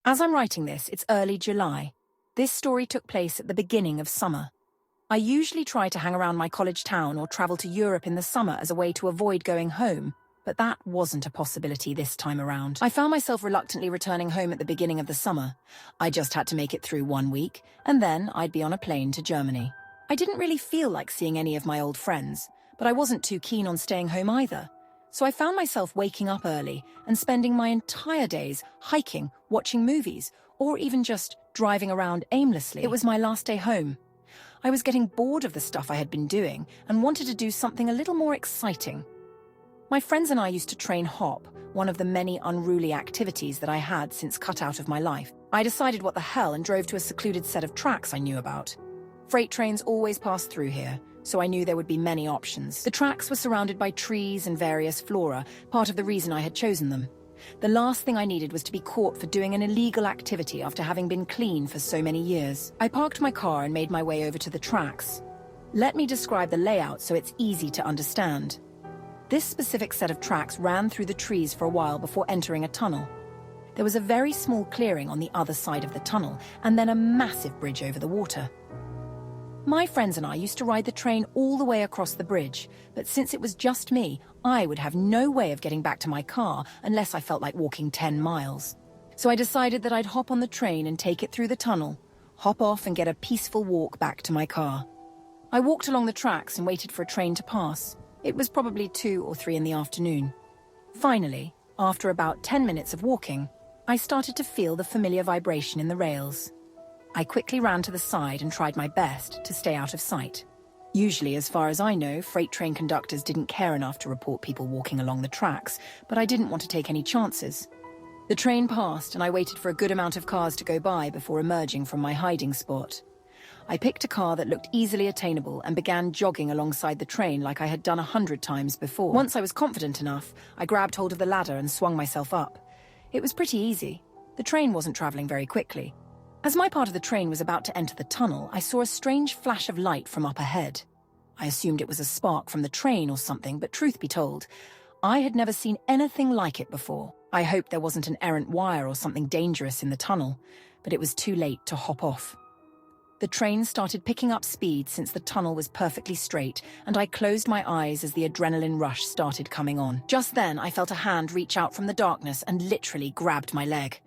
As I'm writing this, it's early July. This story took place at the beginning of summer. I usually try to hang around my college town or travel to Europe in the summer as a way to avoid going home, but that wasn't a possibility this time around. I found myself reluctantly returning home at the beginning of the summer. I just had to make it through 1 week, and then I'd be on a plane to Germany. I didn't really feel like seeing any of my old friends, but I wasn't too keen on staying home either. So I found myself waking up early and spending my entire days hiking, watching movies, or even just driving around aimlessly. It was my last day home. I was getting bored of the stuff I had been doing and wanted to do something a little more exciting. My friends and I used to train hop, one of the many unruly activities that I had since cut out of my life. I decided what the hell and drove to a secluded set of tracks I knew about. Freight trains always passed through here, so I knew there would be many options. The tracks were surrounded by trees and various flora, part of the reason I had chosen them. The last thing I needed was to be caught for doing an illegal activity after having been clean for so many years. I parked my car and made my way over to the tracks. Let me describe the layout so it's easy to understand. This specific set of tracks ran through the trees for a while before entering a tunnel. There was a very small clearing on the other side of the tunnel, and then a massive bridge over the water. My friends and I used to ride the train all the way across the bridge, but since it was just me, I would have no way of getting back to my car unless I felt like walking 10 miles. So I decided that I'd hop on the train and take it through the tunnel, hop off and get a peaceful walk back to my car. I walked along the tracks and waited for a train to pass. It was probably 2 or 3 in the afternoon. Finally, after about 10 minutes of walking, I started to feel the familiar vibration in the rails. I quickly ran to the side and tried my best to stay out of sight. Usually, as far as I know, freight train conductors didn't care enough to report people walking along the tracks, but I didn't want to take any chances. The train passed and I waited for a good amount of cars to go by before emerging from my hiding spot. I picked a car that looked easily attainable and began jogging alongside the train like I had done 100 times before. Once I was confident enough, I grabbed hold of the ladder and swung myself up. It was pretty easy. The train wasn't traveling very quickly. As my part of the train was about to enter the tunnel, I saw a strange flash of light from up ahead. I assumed it was a spark from the train or something, but truth be told, I had never seen anything like it before. I hoped there wasn't an errant wire or something dangerous in the tunnel, but it was too late to hop off. The train started picking up speed since the tunnel was perfectly straight, and I closed my eyes as the adrenaline rush started coming on. Just then, I felt a hand reach out from the darkness and literally grabbed my leg.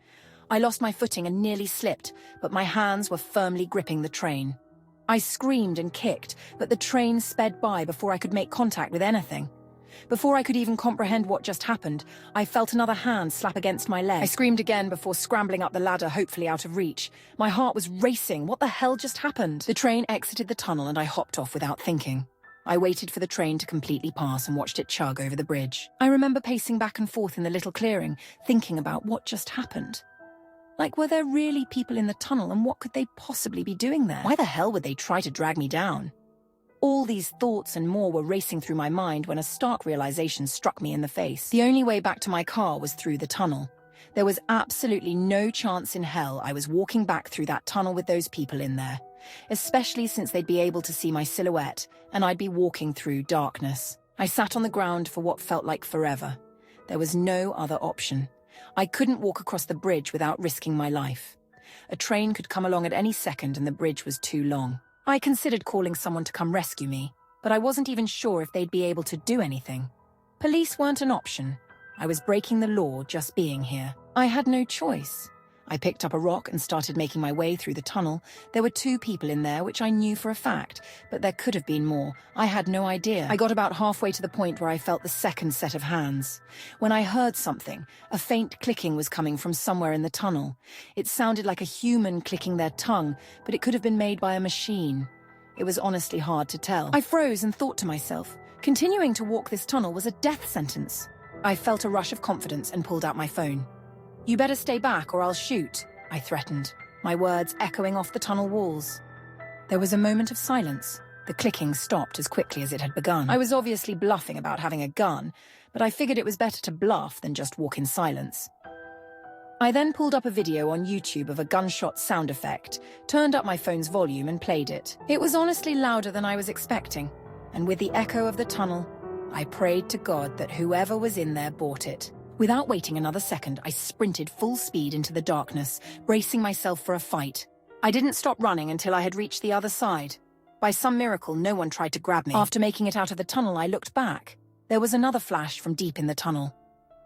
I lost my footing and nearly slipped, but my hands were firmly gripping the train. I screamed and kicked, but the train sped by before I could make contact with anything. Before I could even comprehend what just happened, I felt another hand slap against my leg. I screamed again before scrambling up the ladder, hopefully out of reach. My heart was racing. What the hell just happened? The train exited the tunnel and I hopped off without thinking. I waited for the train to completely pass and watched it chug over the bridge. I remember pacing back and forth in the little clearing, thinking about what just happened. Like, were there really people in the tunnel, and what could they possibly be doing there? Why the hell would they try to drag me down? All these thoughts and more were racing through my mind when a stark realization struck me in the face. The only way back to my car was through the tunnel. There was absolutely no chance in hell I was walking back through that tunnel with those people in there, especially since they'd be able to see my silhouette, and I'd be walking through darkness. I sat on the ground for what felt like forever. There was no other option. I couldn't walk across the bridge without risking my life. A train could come along at any second and the bridge was too long. I considered calling someone to come rescue me, but I wasn't even sure if they'd be able to do anything. Police weren't an option. I was breaking the law just being here. I had no choice. I picked up a rock and started making my way through the tunnel. There were 2 people in there, which I knew for a fact, but there could have been more. I had no idea. I got about halfway to the point where I felt the second set of hands. When I heard something, a faint clicking was coming from somewhere in the tunnel. It sounded like a human clicking their tongue, but it could have been made by a machine. It was honestly hard to tell. I froze and thought to myself, continuing to walk this tunnel was a death sentence. I felt a rush of confidence and pulled out my phone. "You better stay back or I'll shoot," I threatened, my words echoing off the tunnel walls. There was a moment of silence. The clicking stopped as quickly as it had begun. I was obviously bluffing about having a gun, but I figured it was better to bluff than just walk in silence. I then pulled up a video on YouTube of a gunshot sound effect, turned up my phone's volume and played it. It was honestly louder than I was expecting, and with the echo of the tunnel, I prayed to God that whoever was in there bought it. Without waiting another second, I sprinted full speed into the darkness, bracing myself for a fight. I didn't stop running until I had reached the other side. By some miracle, no one tried to grab me. After making it out of the tunnel, I looked back. There was another flash from deep in the tunnel.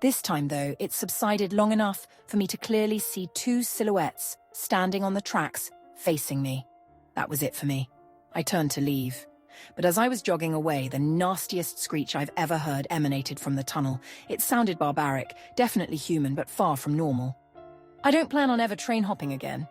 This time, though, it subsided long enough for me to clearly see two silhouettes standing on the tracks, facing me. That was it for me. I turned to leave. But as I was jogging away, the nastiest screech I've ever heard emanated from the tunnel. It sounded barbaric, definitely human, but far from normal. I don't plan on ever train hopping again.